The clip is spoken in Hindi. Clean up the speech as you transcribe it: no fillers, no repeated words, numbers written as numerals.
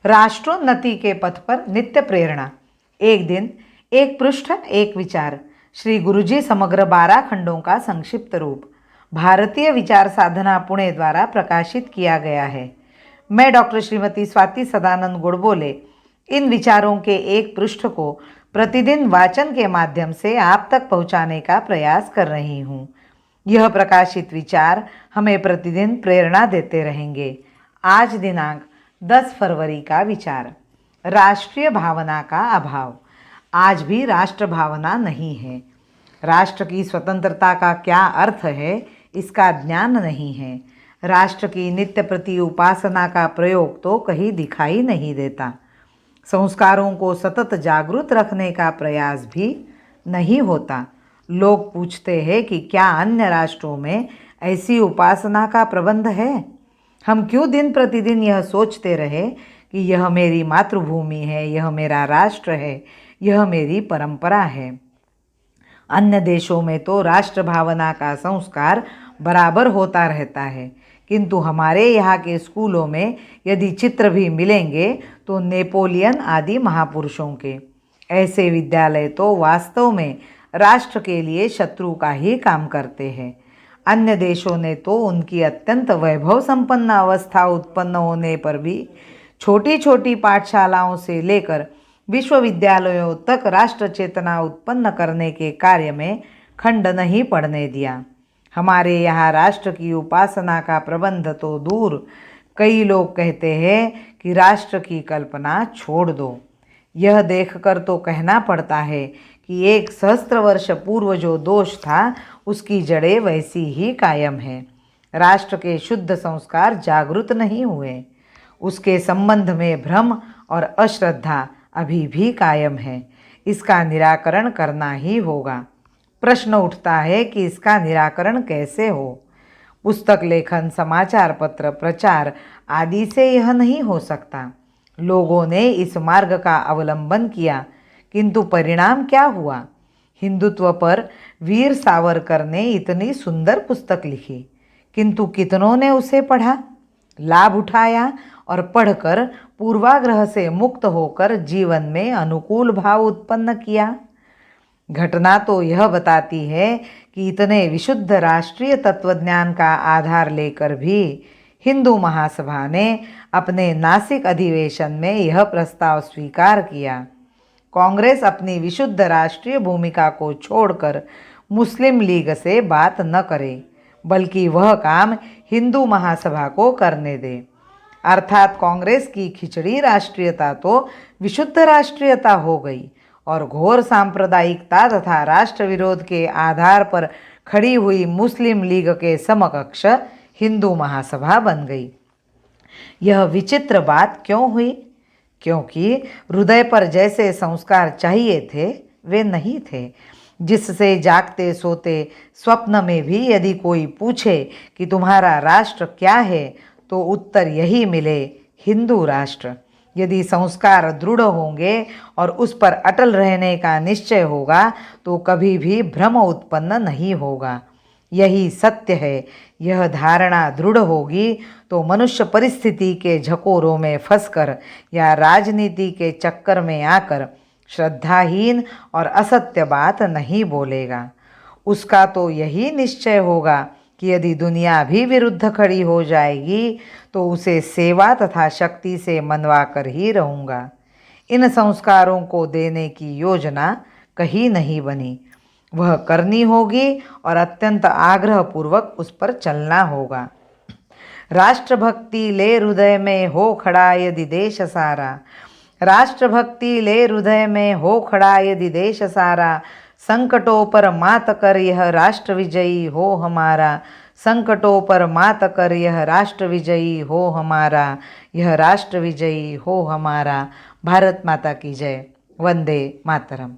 राष्ट्रोन्नति के पथ पर नित्य प्रेरणा। एक दिन, एक पृष्ठ, एक विचार। श्री गुरुजी समग्र 12 खंडों का संक्षिप्त रूप भारतीय विचार साधना पुणे द्वारा प्रकाशित किया गया है। मैं डॉक्टर श्रीमती स्वाति सदानंद गोडबोले इन विचारों के एक पृष्ठ को प्रतिदिन वाचन के माध्यम से आप तक पहुंचाने का प्रयास कर रही हूं। यह प्रकाशित विचार हमें प्रतिदिन प्रेरणा देते रहेंगे। आज दिनांक 10 फरवरी का विचार, राष्ट्रीय भावना का अभाव। आज भी राष्ट्र भावना नहीं है। राष्ट्र की स्वतंत्रता का क्या अर्थ है, इसका ज्ञान नहीं है। राष्ट्र की नित्य प्रति उपासना का प्रयोग तो कहीं दिखाई नहीं देता। संस्कारों को सतत जागृत रखने का प्रयास भी नहीं होता। लोग पूछते हैं कि क्या अन्य राष्ट्रों में ऐसी उपासना का प्रबंध है? हम क्यों दिन प्रतिदिन यह सोचते रहे कि यह मेरी मातृभूमि है, यह मेरा राष्ट्र है, यह मेरी परंपरा है। अन्य देशों में तो राष्ट्र भावना का संस्कार बराबर होता रहता है, किंतु हमारे यहाँ के स्कूलों में यदि चित्र भी मिलेंगे तो नेपोलियन आदि महापुरुषों के। ऐसे विद्यालय तो वास्तव में राष्ट्र के लिए शत्रु का ही काम करते हैं। अन्य देशों ने तो उनकी अत्यंत वैभव संपन्न अवस्था उत्पन्न होने पर भी छोटी छोटी पाठशालाओं से लेकर विश्वविद्यालयों तक राष्ट्र चेतना उत्पन्न करने के कार्य में खंड नहीं पड़ने दिया। हमारे यहाँ राष्ट्र की उपासना का प्रबंध तो दूर, कई लोग कहते हैं कि राष्ट्र की कल्पना छोड़ दो। यह देखकर तो कहना पड़ता है कि 1 सहस्त्र वर्ष पूर्व जो दोष था, उसकी जड़ें वैसी ही कायम है। राष्ट्र के शुद्ध संस्कार जागृत नहीं हुए। उसके संबंध में भ्रम और अश्रद्धा अभी भी कायम है। इसका निराकरण करना ही होगा। प्रश्न उठता है कि इसका निराकरण कैसे हो? पुस्तक लेखन, समाचार पत्र, प्रचार आदि से यह नहीं हो सकता। लोगों ने इस मार्ग का अवलंबन किया, किंतु परिणाम क्या हुआ? हिंदुत्व पर वीर सावरकर ने इतनी सुंदर पुस्तक लिखी, किंतु कितनों ने उसे पढ़ा, लाभ उठाया और पढ़कर पूर्वाग्रह से मुक्त होकर जीवन में अनुकूल भाव उत्पन्न किया? घटना तो यह बताती है कि इतने विशुद्ध राष्ट्रीय तत्वज्ञान का आधार लेकर भी हिंदू महासभा ने अपने नासिक अधिवेशन में यह प्रस्ताव स्वीकार किया। कांग्रेस अपनी विशुद्ध राष्ट्रीय भूमिका को छोड़कर मुस्लिम लीग से बात न करे, बल्कि वह काम हिंदू महासभा को करने दे। अर्थात कांग्रेस की खिचड़ी राष्ट्रीयता तो विशुद्ध राष्ट्रीयता हो गई और घोर सांप्रदायिकता तथा राष्ट्र विरोध के आधार पर खड़ी हुई मुस्लिम लीग के समकक्ष हिंदू महासभा बन गई। यह विचित्र बात क्यों हुई? क्योंकि हृदय पर जैसे संस्कार चाहिए थे वे नहीं थे। जिससे जागते सोते स्वप्न में भी यदि कोई पूछे कि तुम्हारा राष्ट्र क्या है, तो उत्तर यही मिले, हिंदू राष्ट्र। यदि संस्कार दृढ़ होंगे और उस पर अटल रहने का निश्चय होगा तो कभी भी भ्रम उत्पन्न नहीं होगा। यही सत्य है। यह धारणा दृढ़ होगी तो मनुष्य परिस्थिति के झकोरों में फंसकर या राजनीति के चक्कर में आकर श्रद्धाहीन और असत्य बात नहीं बोलेगा। उसका तो यही निश्चय होगा कि यदि दुनिया भी विरुद्ध खड़ी हो जाएगी तो उसे सेवा तथा शक्ति से मनवा कर ही रहूँगा। इन संस्कारों को देने की योजना कहीं नहीं बनी। वह करनी होगी और अत्यंत आग्रहपूर्वक उस पर चलना होगा। राष्ट्रभक्ति ले हृदय में हो खड़ा यदि देश सारा, राष्ट्रभक्ति ले हृदय में हो खड़ा यदि देश सारा, संकटों पर मात कर यह राष्ट्र विजयी हो हमारा, संकटों पर मात कर यह राष्ट्र विजयी हो हमारा, यह राष्ट्र विजयी हो हमारा। भारत माता की जय। वंदे मातरम।